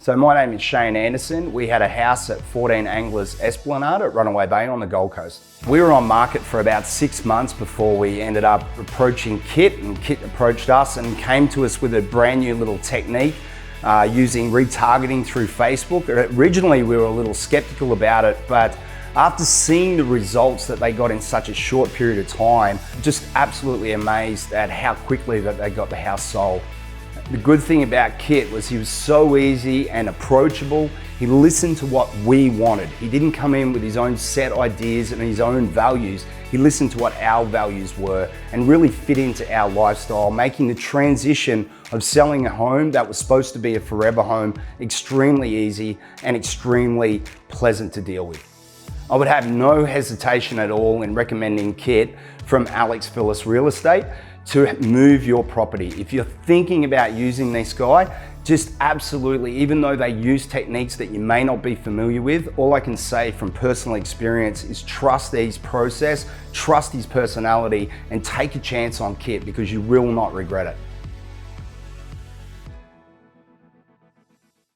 So my name is Shane Anderson. We had a house at 14 Anglers Esplanade at Runaway Bay on the Gold Coast. We were on market for about 6 months before we ended up approaching Kit, and Kit approached us and came to us with a brand new little technique using retargeting through Facebook. Originally we were a little skeptical about it, but after seeing the results that they got in such a short period of time, just absolutely amazed at how quickly that they got the house sold. The good thing about Kit was he was so easy and approachable. He listened to what we wanted. He didn't come in with his own set ideas and his own values. He listened to what our values were and really fit into our lifestyle, making the transition of selling a home that was supposed to be a forever home extremely easy and extremely pleasant to deal with. I would have no hesitation at all in recommending Kit from Alex Phillips Real Estate to move your property. If you're thinking about using this guy, just absolutely, even though they use techniques that you may not be familiar with, all I can say from personal experience is trust his process, trust his personality, and take a chance on Kit because you will not regret it.